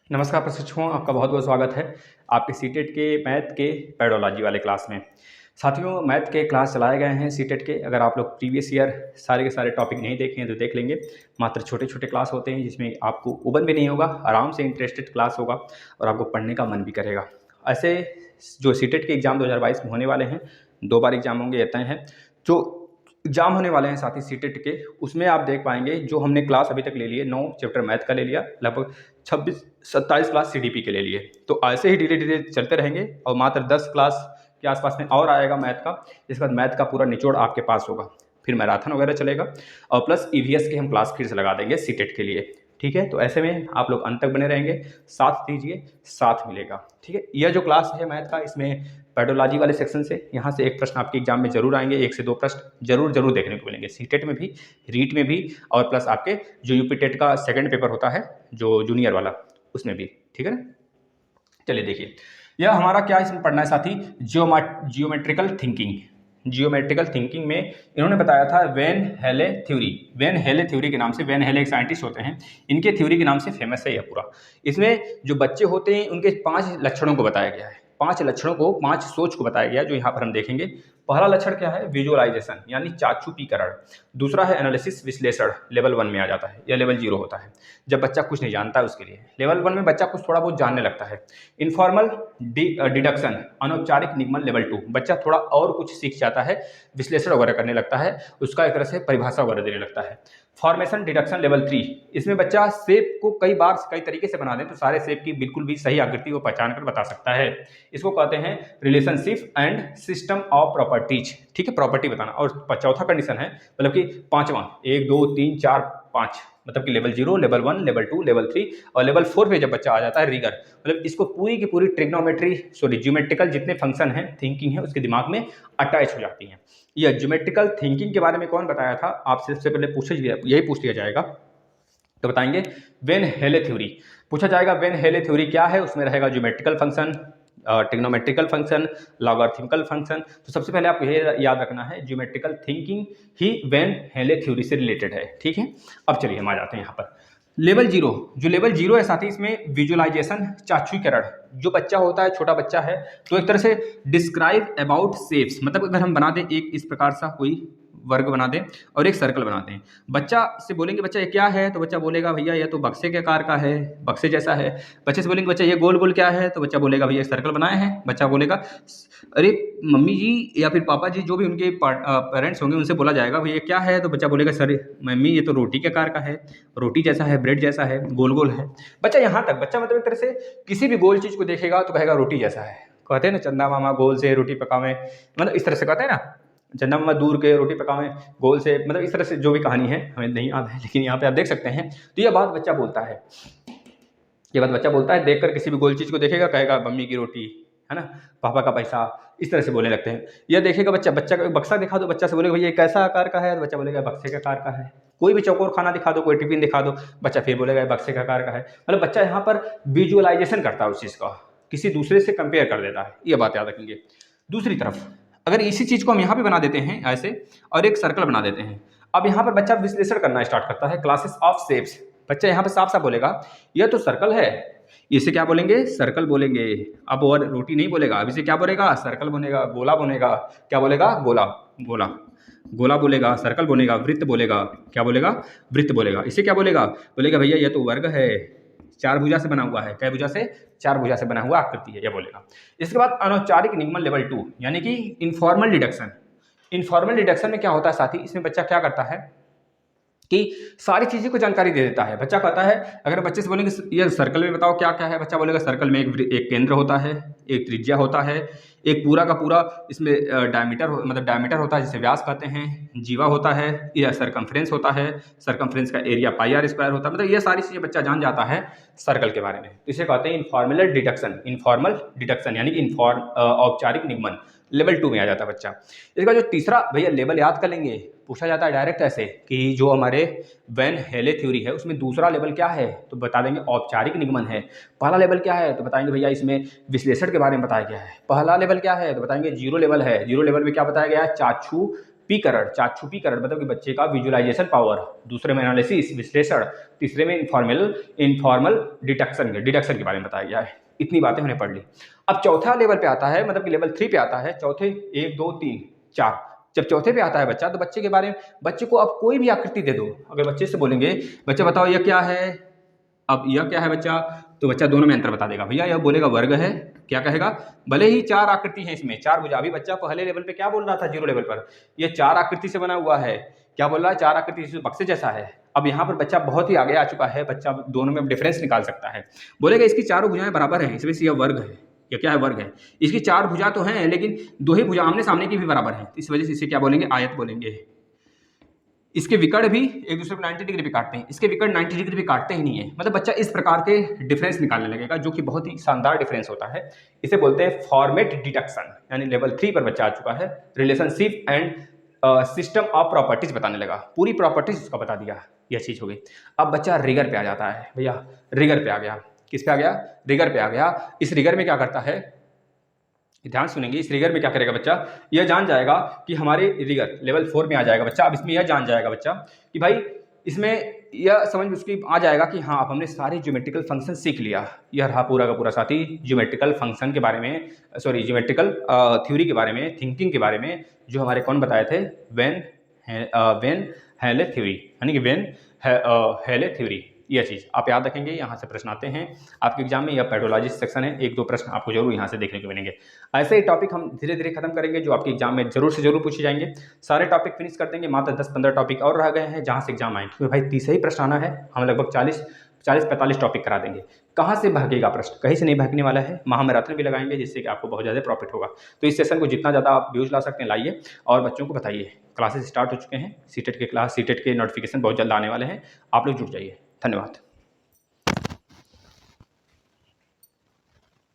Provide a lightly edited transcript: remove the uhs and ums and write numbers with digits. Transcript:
नमस्कार प्रशिक्षुओं, आपका बहुत बहुत स्वागत है आपके सीटेट के मैथ के पेडोलॉजी वाले क्लास में। साथियों, मैथ के क्लास चलाए गए हैं सीटेट के। अगर आप लोग प्रीवियस ईयर सारे के सारे टॉपिक नहीं देखे हैं तो देख लेंगे। मात्र छोटे छोटे क्लास होते हैं जिसमें आपको उबन भी नहीं होगा, आराम से इंटरेस्टेड क्लास होगा और आपको पढ़ने का मन भी करेगा। ऐसे जो सीटेट के एग्ज़ाम 2022 में होने वाले हैं, 2 बार एग्ज़ाम होंगे, ये तय हैं। जो एग्जाम होने वाले हैं साथ ही सीटेट के, उसमें आप देख पाएंगे जो हमने क्लास अभी तक ले लिए, 9 चैप्टर मैथ का ले लिया, लगभग 26-27 क्लास सीडीपी के ले लिए। तो ऐसे ही धीरे धीरे चलते रहेंगे और मात्र 10 क्लास के आसपास में और आएगा मैथ का। इसके बाद मैथ का पूरा निचोड़ आपके पास होगा, फिर मैराथन वगैरह चलेगा और प्लस ईवीएस के हम क्लास फिर से लगा देंगे सीटेट के लिए। ठीक है, तो ऐसे में आप लोग अंत तक बने रहेंगे, साथ दीजिए, साथ मिलेगा। ठीक है, यह जो क्लास है मैथ का, इसमें पेडोलॉजी वाले सेक्शन से यहाँ से एक प्रश्न आपके एग्जाम में जरूर आएंगे, 1 से 2 प्रश्न जरूर देखने को मिलेंगे, सीटेट में भी, रीट में भी, और प्लस आपके जो यूपी टेट का सेकंड पेपर होता है जो जूनियर वाला, उसमें भी। ठीक है ना, चलिए देखिए, यह हमारा क्या इसमें पढ़ना है साथी, जियोमेट्रिकल थिंकिंग। जियोमेट्रिकल थिंकिंग में इन्होंने बताया था when Hiele theory. When Hiele theory के नाम से, वेन हेले एक साइंटिस्ट होते हैं, इनके थ्योरी के नाम से फेमस है यह पूरा। इसमें जो बच्चे होते हैं उनके 5 लक्षणों को बताया गया है, 5 लक्षणों को, 5 सोच को बताया गया, जो यहाँ पर हम देखेंगे। पहला लक्षण क्या है, विजुअलाइजेशन यानी चाक्षुषीकरण। दूसरा है एनालिसिस, विश्लेषण, लेवल 1 में आ जाता है, या लेवल 0 होता है जब बच्चा कुछ नहीं जानता है उसके लिए। लेवल 1 में बच्चा कुछ थोड़ा बहुत जानने लगता है। इनफॉर्मल डिडक्शन, अनौपचारिक निगमन, लेवल 2, बच्चा थोड़ा और कुछ सीख जाता है, विश्लेषण वगैरह करने लगता है, उसका एक तरह से परिभाषा वगैरह देने लगता है। फॉर्मेशन डिडक्शन, लेवल 3, इसमें बच्चा शेप को कई बार कई तरीके से बना दे तो सारे शेप की बिल्कुल भी सही आकृति को पहचान कर बता सकता है। इसको कहते हैं relationship and system of properties. ठीक है, प्रॉपर्टी बताना। और चौथा कंडीशन है, मतलब कि 5वां, 1 2 3 4 5, मतलब कि लेवल 0, लेवल 1, लेवल 2, लेवल 3 और लेवल 4 पे जब बच्चा आ जाता है, रिगर, मतलब इसको पूरी की पूरी ट्रिग्नोमेट्री, सॉरी ज्योमेट्रिकल जितने फंक्शन हैं, थिंकिंग है, उसके दिमाग में अटैच हो जाती हैं। यह ज्योमेट्रिकल थिंकिंग के बारे में कौन बताया था, आपसे सबसे पहले यही पूछ लिया जाएगा, तो बताएंगे वेन हेले थ्योरी। पूछा जाएगा वेन हेले थ्योरी क्या है, उसमें रहेगा geometrical function, trigonometrical function, logarithmical function. तो सबसे पहले आपको ये याद रखना है, ज्योमेट्रिकल थिंकिंग ही वेन हेले थ्योरी से रिलेटेड है। ठीक है, अब चलिए हम आ जाते हैं यहाँ पर लेवल 0। जो लेवल 0 है साथी, इसमें विजुअलाइजेशन, चाक्षुषीकरण। जो बच्चा होता है, छोटा बच्चा है, तो एक तरह से डिस्क्राइब अबाउट शेप्स, मतलब अगर हम बना दें एक इस प्रकार सा कोई वर्ग बना दें और एक सर्कल बना दें, बच्चा से बोलेंगे बच्चा ये क्या है, तो बच्चा बोलेगा भैया ये तो बक्से के आकार का है, बक्से जैसा है। बच्चे से बोलेंगे बच्चा ये गोल गोल क्या है, तो बच्चा बोलेगा भैया सर्कल बनाए हैं। बच्चा बोलेगा, अरे मम्मी जी या फिर पापा जी, जो भी उनके पेरेंट्स होंगे, उनसे बोला जाएगा भैया क्या है, तो बच्चा बोलेगा सर मम्मी ये तो रोटी के आकार का है, रोटी जैसा है, ब्रेड जैसा है, गोल गोल है। बच्चा यहाँ तक, बच्चा मतलब एक तरह से किसी भी गोल चीज़ को देखेगा तो कहेगा रोटी जैसा है। कहते हैं ना, चंदा मामा गोल से रोटी पकावे, मतलब इस तरह से कहते हैं ना, चंदा मामा दूर के रोटी पकावे गोल से, मतलब इस तरह से जो भी कहानी है हमें नहीं याद है, लेकिन यहाँ पे आप देख सकते हैं। तो यह बात बच्चा बोलता है, ये बात बच्चा बोलता है, देखकर किसी भी गोल चीज़ को देखेगा कहेगा मम्मी की रोटी, है ना, पापा का पैसा, इस तरह से बोलने लगते हैं। यह देखेगा बच्चा का बक्सा दिखा दो, बच्चा से बोलेगा भैया कैसा आकार का है, तो बच्चा बोलेगा बक्से के आकार का है। कोई भी चौकोर खाना दिखा दो, कोई टिफिन दिखा दो, बच्चा फिर बोलेगा बक्से का आकार का है। मतलब बच्चा यहाँ पर विजुअलाइजेशन करता है उस चीज़ का, किसी दूसरे से कंपेयर कर देता है, ये बात याद रखेंगे। दूसरी तरफ अगर इसी चीज़ को हम यहाँ पे बना देते हैं ऐसे, और एक सर्कल बना देते हैं, अब यहाँ पर बच्चा विश्लेषण करना स्टार्ट करता है, क्लासेस ऑफ शेप्स। बच्चा यहाँ पे साफ साफ बोलेगा यह तो सर्कल है, इसे क्या बोलेंगे, सर्कल बोलेंगे। अब और रोटी नहीं बोलेगा, अब इसे क्या बोलेगा, सर्कल बनेगा, गोला बनेगा, क्या बोलेगा, गोला, गोला, गोला बोलेगा, सर्कल बोलेगा, वृत्त बोलेगा, क्या बोलेगा, वृत्त बोलेगा। इसे क्या बोलेगा, बोलेगा भैया यह तो वर्ग है, 4 भुजा से बना हुआ है, कै भुजा से, 4 भुजा से बना हुआ आकृति है, यह बोलेगा। इसके बाद अनौपचारिक निगमन लेवल 2, यानी कि इनफॉर्मल डिडक्शन। इनफॉर्मल डिडक्शन में क्या होता है साथी, इसमें बच्चा क्या करता है कि सारी चीज़ों को जानकारी दे देता है। बच्चा कहता है, अगर बच्चे से बोलेंगे ये सर्कल में बताओ क्या क्या है, बच्चा बोलेगा सर्कल में एक केंद्र होता है, एक त्रिज्या होता है, एक पूरा का पूरा इसमें डायमीटर मतलब डायमीटर होता है जिसे व्यास कहते हैं, जीवा होता है, या सरकमफ्रेंस होता है, सरकमफ्रेंस का एरिया पाई आर स्क्वायर होता है। मतलब ये सारी चीज़ें बच्चा जान जाता है सर्कल के बारे में। तो इसे कहते हैं इनफॉर्मल डिडक्शन। इनफॉर्मल डिडक्शन यानी औपचारिक निगमन, लेवल 2 में आ जाता है बच्चा। इसका जो तीसरा, भैया लेवल याद कर लेंगे, पूछा जाता है डायरेक्ट ऐसे कि जो हमारे वेन हेले थ्योरी है उसमें दूसरा लेवल क्या है, तो बता देंगे औपचारिक निगमन है। पहला लेवल क्या है, तो बताएंगे भैया इसमें विश्लेषण के बारे में बताया गया है। पहला लेवल क्या है, तो बताएंगे 0 लेवल है। 0 लेवल में क्या बताया गया है, चाक्षु पीकरण, चाक्षुपीकरण मतलब कि बच्चे का विजुअलाइजेशन पावर, दूसरे में एनालिसिस विश्लेषण, तीसरे में इनफॉर्मल डिडक्शन के बारे में बताया गया है। इतनी बातें हमने पढ़ ली। अब चौथा लेवल पे आता है, मतलब कि लेवल 3 पे आता है, चौथे 1 2 3 4, जब चौथे पे आता है बच्चा, तो बच्चे के बारे में, बच्चे को आप कोई भी आकृति दे दो, अगर बच्चे से बोलेंगे बच्चा बताओ यह क्या है, अब यह क्या है बच्चा, तो बच्चा दोनों में अंतर बता देगा। भैया यह बोलेगा वर्ग है, क्या कहेगा, भले ही 4 आकृति है इसमें, 4 भुजा। अभी बच्चा पहले लेवल पे क्या बोल रहा था, 0 लेवल पर, ये 4 आकृति से बना हुआ है, क्या बोल रहा है, 4 आकृति बक्से जैसा है। अब यहाँ पर बच्चा बहुत ही आगे आ चुका है, बच्चा दोनों में डिफरेंस निकाल सकता है, बोलेगा इसकी चारों भुजाएं बराबर हैं, इसमें से यह वर्ग है, या क्या है, वर्ग है। इसकी 4 भुजा तो हैं, लेकिन 2 ही भुजा आमने सामने की भी बराबर है, इस वजह से इसे क्या बोलेंगे, आयत बोलेंगे। इसके विकर्ण भी एक दूसरे को 90 डिग्री पे काटते हैं, इसके विकर्ण 90 डिग्री पे काटते ही नहीं है। मतलब बच्चा इस प्रकार के डिफरेंस निकालने लगेगा, जो कि बहुत ही शानदार डिफरेंस होता है। इसे बोलते हैं फॉर्मेट डिडक्शन, यानी लेवल 3 पर बच्चा आ चुका है। Relationship and system of properties बताने लगा, पूरी प्रॉपर्टीज उसका बता दिया, यह चीज हो गई। अब बच्चा रिगर पे आ जाता है, भैया रिगर पे आ गया, किस पे आ गया, रिगर पे आ गया। इस रिगर में क्या करता है, ध्यान सुनेंगे, इस रिगर में क्या करेगा बच्चा, यह जान जाएगा कि हमारे रिगर लेवल 4 में आ जाएगा बच्चा। अब इसमें यह जान जाएगा बच्चा कि भाई इसमें यह समझ उसकी आ जाएगा कि हाँ अब हमने सारे ज्योमेट्रिकल फंक्शन सीख लिया। यह रहा पूरा का पूरा साथी ज्योमेट्रिकल फंक्शन के बारे में, सॉरी ज्योमेट्रिकल थ्योरी के बारे में, थिंकिंग के बारे में, जो हमारे कौन बताए थे, वेन हेले थ्योरी, यानी कि वेन हेले थ्योरी। यह चीज़ आप याद रखेंगे, यहाँ से प्रश्न आते हैं आपके एग्जाम में। यह पेडोलॉजी सेक्शन है, 1 2 प्रश्न आपको जरूर यहाँ से देखने को मिलेंगे। ऐसे ही टॉपिक हम धीरे धीरे खत्म करेंगे, जो आपके एग्जाम में जरूर से जरूर पूछे जाएंगे। सारे टॉपिक फिनिश कर देंगे, मात्र 10-15 टॉपिक और रह गए हैं जहाँ से एग्जाम आएंगे, क्योंकि भाई 30 ही प्रश्न आना है, हम लगभग 40-45 टॉपिक करा देंगे। कहाँ से भागेगा प्रश्न, कहीं से नहीं भागने वाला है। महामैराथन भी लगाएंगे, जिससे कि आपको बहुत ज़्यादा प्रॉफिट होगा। तो इस सेशन को जितना ज़्यादा आप व्यूज ला सकते हैं लाइए, और बच्चों को बताइए। क्लासेस स्टार्ट हो चुके हैं, सीटेट के क्लास, सीटेट के नोटिफिकेशन बहुत जल्द आने वाले हैं, आप लोग जुट जाइए। धन्यवाद।